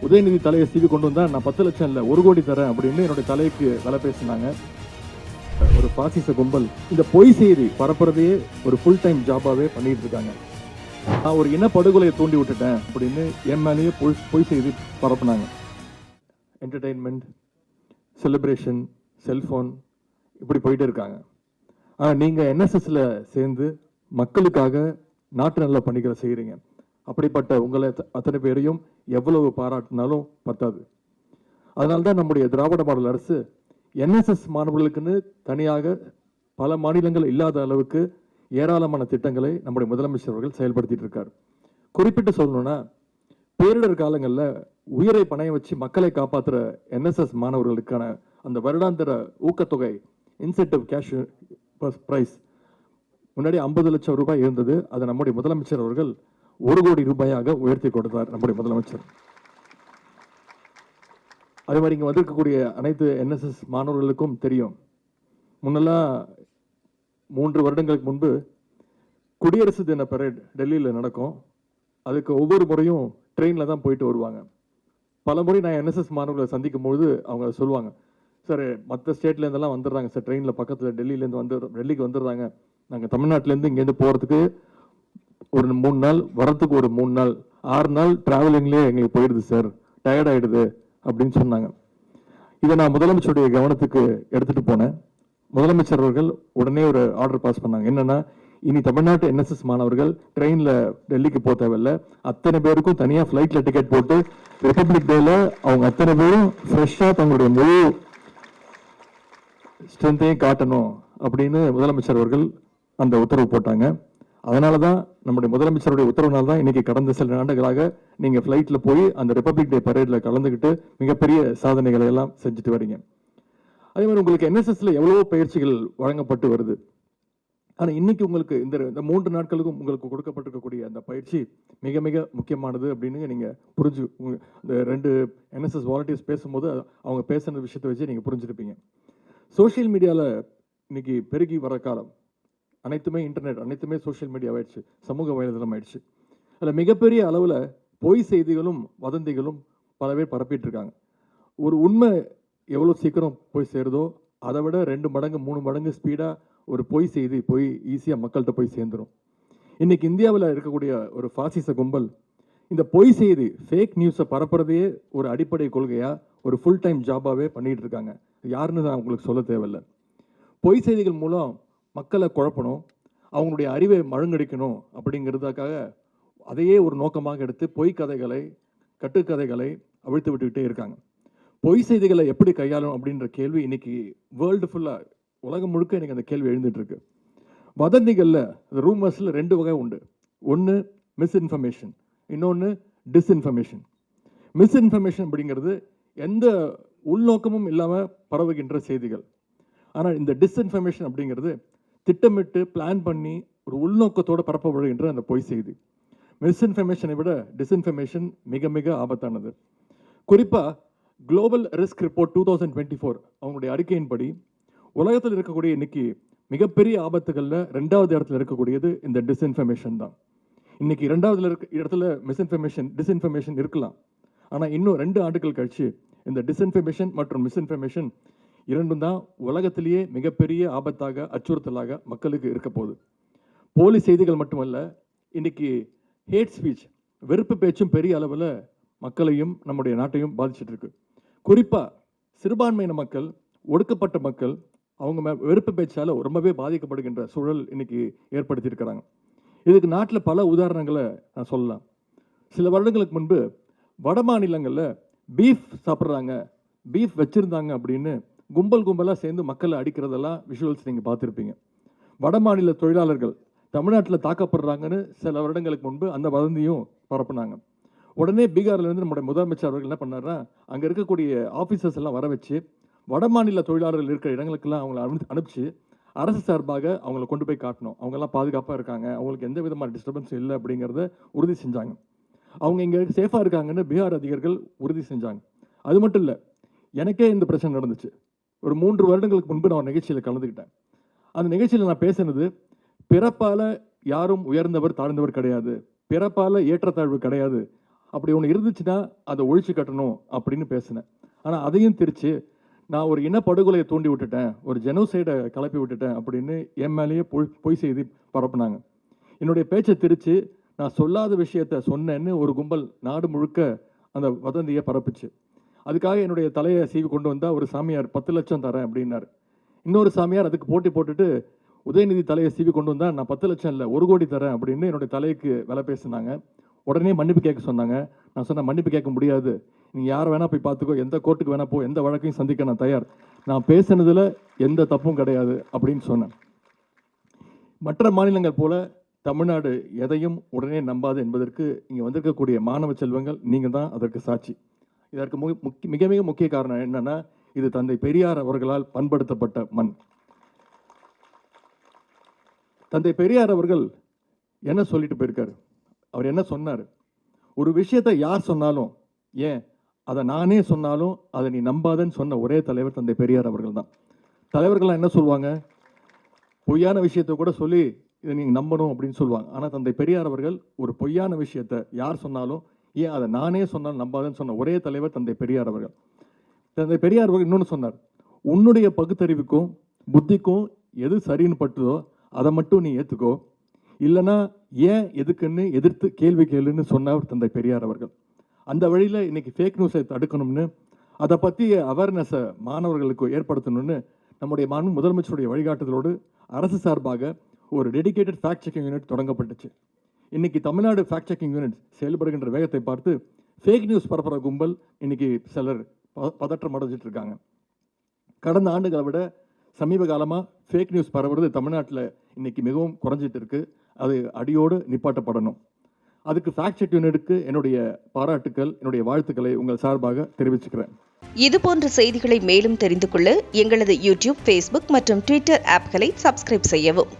உதயநிதி தலையை சீவி கொண்டு வந்தால் நான் 10 லட்சம் இல்லை 1 கோடி தரேன் அப்படின்னு என்னுடைய தலைக்கு விலை பேசினாங்க. ஒரு பாசிச கும்பல் இந்த பொய் செய்தி பரப்புறதையே ஒரு ஃபுல் டைம் ஜாபாகவே பண்ணிட்டு இருக்காங்க. நான் ஒரு இனப்படுகொலையை தூண்டி விட்டுட்டேன் அப்படின்னு என் மேலேயே பொய் செய்தி பரப்புனாங்க. என்டர்டெயின்மெண்ட், செலிப்ரேஷன், செல்ஃபோன் இப்படி போயிட்டு இருக்காங்க. ஆனால் நீங்கள் என்எஸ்எஸ்ல சேர்ந்து மக்களுக்காக நாட்டு நல்ல பணிகளை செய்கிறீங்க. அப்படிப்பட்ட உங்களை அத்தனை பேரையும் எவ்வளவு பாராட்டினாலும் பத்தாது. அதனால தான் நம்முடைய திராவிட மாடல் அரசு என்எஸ்எஸ் மாணவர்களுக்குன்னு தனியாக பல மாநிலங்கள் இல்லாத அளவுக்கு ஏராளமான திட்டங்களை நம்முடைய முதலமைச்சர் அவர்கள் செயல்படுத்திட்டு இருக்கார். குறிப்பிட்டு சொல்லணும்னா, பேரிடர் காலங்களில் உயிரை பணையம் வச்சு மக்களை காப்பாற்றுற என்எஸ்எஸ் மாணவர்களுக்கான அந்த வருடாந்திர ஊக்கத்தொகை இன்சென்டிவ் கேஷ் பிரைஸ் முன்னாடி 50 லட்சம் ரூபாய் இருந்தது. அதை நம்முடைய முதலமைச்சர் அவர்கள் 1 கோடி ரூபாயாக உயர்த்தி கொடுத்தார். நம்முடைய முதலமைச்சர் அதே மாதிரி இங்கே வந்திருக்கக்கூடிய அனைத்து என்எஸ்எஸ் மாணவர்களுக்கும் தெரியும், முன்னெல்லாம் 3 வருடங்களுக்கு முன்பு குடியரசு தின பரேட் டெல்லியில் நடக்கும். அதுக்கு ஒவ்வொரு முறையும் ட்ரெயினில் தான் போயிட்டு வருவாங்க. பல முறை நான் என்எஸ்எஸ் மாணவர்களை சந்திக்கும் பொழுது அவங்க சொல்லுவாங்க, சார் மற்ற ஸ்டேட்லேருந்தெல்லாம் வந்துடுறாங்க சார், ட்ரெயினில் பக்கத்தில் டெல்லிக்கு வந்துடுறாங்க, நாங்கள் தமிழ்நாட்டிலேருந்து இங்கேருந்து போகிறதுக்கு ஒரு 3 நாள், வரத்துக்கு ஒரு 3 நாள், 6 நாள் டிராவலிங்லேயே எங்களுக்கு போயிடுது சார், டயர்ட் ஆகிடுது அப்படின்னு சொன்னாங்க. இதை நான் முதலமைச்சருடைய கவனத்துக்கு எடுத்துகிட்டு போனேன். முதலமைச்சர் அவர்கள் உடனே ஒரு ஆர்டர் பாஸ் பண்ணாங்க. என்னன்னா, இனி தமிழ்நாட்டு என்எஸ்எஸ் மாணவர்கள் ட்ரெயினில் டெல்லிக்கு போக தேவையில்லை, அத்தனை பேருக்கும் தனியாக ஃப்ளைட்டில் டிக்கெட் போட்டு ரிப்பப்ளிக் டேல அவங்க அத்தனை பேரும் ஃப்ரெஷ்ஷாக தங்களுடைய முழு ஸ்ட்ரென்த்தையும் காட்டணும் அப்படின்னு முதலமைச்சர் அவர்கள் அந்த உத்தரவு போட்டாங்க. அதனால தான் நம்முடைய முதலமைச்சருடைய உத்தரவுனால தான் இன்னைக்கு கடந்த சில ஆண்டுகளாக நீங்கள் ஃப்ளைட்டில் போய் அந்த ரிப்பப்ளிக் டே பரேடில் கலந்துக்கிட்டு மிகப்பெரிய சாதனைகளை எல்லாம் செஞ்சுட்டு வரீங்க. அதே மாதிரி உங்களுக்கு என்எஸ்எஸ்ல எவ்வளவோ பயிற்சிகள் வழங்கப்பட்டு வருது. ஆனால் இன்னைக்கு உங்களுக்கு இந்த 3 நாட்களுக்கும் உங்களுக்கு கொடுக்கப்பட்டிருக்கக்கூடிய அந்த பயிற்சி மிக மிக முக்கியமானது அப்படின்னு நீங்கள் இந்த 2 என்எஸ்எஸ் வாலண்டியர்ஸ் பேசும்போது அவங்க பேசுன விஷயத்தை வச்சு நீங்கள் புரிஞ்சிருப்பீங்க. சோஷியல் மீடியாவில் இன்னைக்கு பெருகி வர காலம் அனைத்துமே இன்டர்நெட், அனைத்துமே சோஷியல் மீடியா ஆயிடுச்சு, சமூக வலைதளம் ஆயிடுச்சு. அதில் மிகப்பெரிய அளவில் பொய் செய்திகளும் வதந்திகளும் பல பேர் பரப்பிட்டு இருக்காங்க. ஒரு உண்மை எவ்வளோ சீக்கிரம் போய் சேருதோ அதை விட 2 மடங்கு 3 மடங்கு ஸ்பீடாக ஒரு பொய் செய்தி போய் ஈஸியாக மக்கள்கிட்ட போய் சேர்ந்துடும். இன்னைக்கு இந்தியாவில் இருக்கக்கூடிய ஒரு பாசிச கும்பல் இந்த பொய் செய்தி ஃபேக் நியூஸை பரப்புறதையே ஒரு அடிப்படை கொள்கையாக ஒரு ஃபுல் டைம் ஜாபாகவே பண்ணிட்டு இருக்காங்க. யாருன்னு நான் உங்களுக்கு சொல்ல தேவையில்லை. பொய் செய்திகள் மூலம் மக்களை குழப்பணும், அவங்களுடைய அறிவை மழுங்கடிக்கணும் அப்படிங்கிறதுக்காக அதையே ஒரு நோக்கமாக எடுத்து பொய் கதைகளை, கட்டுக்கதைகளை அவிழ்த்து விட்டுக்கிட்டே இருக்காங்க. பொய் செய்திகளை எப்படி கையாளும் அப்படின்ற கேள்வி இன்னைக்கு வேர்ல்டு ஃபுல்லாக, உலகம் முழுக்க இன்னைக்கு அந்த கேள்வி எழுந்துட்டு இருக்கு. வதந்திகளில் ரூமர்ஸில் 2 வகை உண்டு. ஒன்று மிஸ்இன்ஃபர்மேஷன், இன்னொன்று டிஸ்இன்ஃபர்மேஷன். மிஸ்இன்ஃபர்மேஷன் அப்படிங்கிறது எந்த உள்நோக்கமும் இல்லாமல் பரவுகின்ற செய்திகள். ஆனால் இந்த டிஸ்இன்ஃபர்மேஷன் அப்படிங்கிறது திட்டமிட்டு பிளான் பண்ணி ஒரு உள்நோக்கத்தோடு பரப்பப்படுகின்ற அந்த பொய் செய்தி. மிஸ்இன்ஃபர்மேஷனை விட டிஸ்இன்ஃபர்மேஷன் மிக மிக ஆபத்தானது. குறிப்பாக குளோபல் ரிஸ்க் ரிப்போர்ட் 2024 அவங்களுடைய அறிக்கையின்படி உலகத்தில் இருக்கக்கூடிய இன்னைக்கு மிகப்பெரிய ஆபத்துகளில் 2வது இடத்துல இருக்கக்கூடியது இந்த டிஸ்இன்ஃபர்மேஷன் தான். இன்னைக்கு 2வது இடத்துல டிஸ்இன்ஃபர்மேஷன் இருக்கலாம். ஆனால் இன்னும் 2 ஆண்டுகள் கழிச்சு இந்த டிஸ்இன்ஃபர்மேஷன் மற்றும் மிஸ்இன்ஃபர்மேஷன் 2ம் தான் உலகத்திலேயே மிகப்பெரிய ஆபத்தாக, அச்சுறுத்தலாக மக்களுக்கு இருக்க போகுது. போலி செய்திகள் மட்டுமல்ல, இன்னைக்கு ஹேட் ஸ்பீச், வெறுப்பு பேச்சும் பெரிய அளவில் மக்களையும் நம்முடைய நாட்டையும் பாதிச்சுட்டு இருக்கு. குறிப்பாக சிறுபான்மையின மக்கள், ஒடுக்கப்பட்ட மக்கள், அவங்க வெறுப்பு பேச்சால் ரொம்பவே பாதிக்கப்படுகின்ற சூழல் இன்னைக்கு ஏற்படுத்தியிருக்கிறாங்க. இதுக்கு நாட்டில் பல உதாரணங்களை நான் சொல்லலாம். சில வருடங்களுக்கு முன்பு வட மாநிலங்களில் பீஃப் சாப்பிட்றாங்க, பீஃப் வச்சுருந்தாங்க அப்படின்னு கும்பலாக சேர்ந்து மக்களை அடிக்கிறதெல்லாம் விஷுவல்ஸ் நீங்கள் பார்த்துருப்பீங்க. வட மாநில தொழிலாளர்கள் தமிழ்நாட்டில் தாக்கப்படுறாங்கன்னு சில வருடங்களுக்கு முன்பு அந்த வதந்தியும் பரப்புனாங்க. உடனே பீகார்லேருந்து நம்முடைய முதலமைச்சர் அவர்கள் என்ன பண்ணார்னா, அங்கே இருக்கக்கூடிய ஆஃபீஸர்ஸ் எல்லாம் வர வச்சு வட மாநில தொழிலாளர்கள் இருக்கிற இடங்களுக்கெல்லாம் அவங்களை அனுப்பிச்சு அரசு சார்பாக அவங்கள கொண்டு போய் காட்டணும், அவங்கெல்லாம் பாதுகாப்பாக இருக்காங்க, அவங்களுக்கு எந்த விதமான டிஸ்டர்பன்ஸும் இல்லை அப்படிங்கிறத உறுதி செஞ்சாங்க. அவங்க இங்கே சேஃபாக இருக்காங்கன்னு பீகார் அதிகாரிகள் உறுதி செஞ்சாங்க. அது மட்டும் இல்லை, எனக்கே இந்த பிரச்சனை நடந்துச்சு. ஒரு 3 வருடங்களுக்கு முன்பு நான் ஒரு நிகழ்ச்சியில் கலந்துக்கிட்டேன். அந்த நிகழ்ச்சியில் நான் பேசினது, பிறப்பால் யாரும் உயர்ந்தவர் தாழ்ந்தவர் கிடையாது, பிறப்பால் ஏற்றத்தாழ்வு கிடையாது, அப்படி ஒன்று இருந்துச்சுன்னா அதை ஒழிச்சு கட்டணும் அப்படின்னு பேசினேன். ஆனால் அதையும் திரிச்சு நான் ஒரு இனப்படுகொலையை தூண்டி விட்டுட்டேன், ஒரு ஜெனோசைடை கிளப்பி விட்டுட்டேன் அப்படின்னு என் மேலேயே பொய் செய்தி பரப்புனாங்க. என்னுடைய பேச்சை திரிச்சு நான் சொல்லாத விஷயத்த சொன்னேன்னு ஒரு கும்பல் நாடு முழுக்க அந்த வதந்தியை பரப்புச்சு. அதுக்காக என்னுடைய தலையை சீவி கொண்டு வந்தால் ஒரு சாமியார் 10 லட்சம் தரேன் அப்படின்னாரு. இன்னொரு சாமியார் அதுக்கு போட்டி போட்டுட்டு உதயநிதி தலையை சீவி கொண்டு வந்தால் நான் 10 லட்சம் இல்லை 1 கோடி தரேன் அப்படின்னு என்னுடைய தலைக்கு விலை பேசினாங்க. உடனே மன்னிப்பு கேட்க சொன்னாங்க. நான் சொன்னேன், மன்னிப்பு கேட்க முடியாது, நீங்கள் யாரை வேணால் போய் பார்த்துக்கோ, எந்த கோர்ட்டுக்கு வேணால் போ, எந்த வழக்கையும் சந்திக்க நான் தயார், நான் பேசினதில் எந்த தப்பும் கிடையாது அப்படின்னு சொன்னேன். மற்ற மாநிலங்கள் போல தமிழ்நாடு எதையும் உடனே நம்பாது என்பதற்கு இங்கே வந்திருக்கக்கூடிய மாணவ செல்வங்கள் நீங்கள் தான் அதற்கு சாட்சி. இதற்கு மிக மிக முக்கிய காரணம் என்னன்னா, இது தந்தை பெரியார் அவர்களால் பண்படுத்தப்பட்ட மண். தந்தை பெரியார் அவர்கள் என்ன சொல்லிட்டு போயிருக்காரு, அவர் என்ன சொன்னார், ஒரு விஷயத்தை யார் சொன்னாலும், ஏன் அதை நானே சொன்னாலும் அதை நீ நம்பாதன்னு சொன்ன ஒரே தலைவர் தந்தை பெரியார் அவர்கள் தான். தலைவர்கள்லாம் என்ன சொல்லுவாங்க, பொய்யான விஷயத்தை கூட சொல்லி இதை நீங்கள் நம்பணும் அப்படின்னு சொல்லுவாங்க. ஆனால் தந்தை பெரியார் அவர்கள் ஒரு பொய்யான விஷயத்தை யார் சொன்னாலும், ஏன் அதை நானே சொன்னாலும் நம்பாதன்னு சொன்ன ஒரே தலைவர் தந்தை பெரியார் அவர்கள். தந்தை பெரியார் அவர்கள் இன்னொன்று சொன்னார், உன்னுடைய பகுத்தறிவுக்கும் புத்திக்கும் எது சரின்னு பட்டுதோ அதை மட்டும் நீ ஏற்றுக்கோ, இல்லைனா ஏன் எதுக்குன்னு எதிர்த்து கேள்வி கேளுன்னு சொன்னவர் தந்தை பெரியார் அவர்கள். அந்த வழியில் இன்னைக்கு ஃபேக் நியூஸை தடுக்கணும்னு, அதை பற்றிய அவேர்னஸை மாணவர்களுக்கு ஏற்படுத்தணும்னு நம்முடைய முதலமைச்சருடைய வழிகாட்டுதலோடு அரசு சார்பாக ஒரு டெடிகேட்டட் ஃபேக்ட் செக்கிங் யூனிட் தொடங்கப்பட்டுச்சு. இன்னைக்கு தமிழ்நாடு ஃபேக்ட் செக்கிங் யூனிட் செயல்படுகின்ற வேகத்தை பார்த்து ஃபேக் நியூஸ் பரப்புகிற கும்பல் இன்னைக்கு சிலர் பதற்றம் அடைஞ்சிட்டு இருக்காங்க. கடந்த ஆண்டுகளை விட சமீப காலமாக ஃபேக் நியூஸ் பரவுறது தமிழ்நாட்டில் இன்னைக்கு மிகவும் குறைஞ்சிட்டு இருக்கு. அது அடியோடு நிப்பாட்டப்படணும். அதுக்கு ஃபேக்ட் செக் யூனிட்டுக்கு என்னுடைய பாராட்டுக்கள், என்னுடைய வாழ்த்துக்களை உங்கள் சார்பாக தெரிவிச்சுக்கிறேன். இதுபோன்ற செய்திகளை மேலும் தெரிந்து கொள்ள எங்களது யூடியூப், ஃபேஸ்புக் மற்றும் ட்விட்டர் ஆப்களை சப்ஸ்கிரைப் செய்யவும்.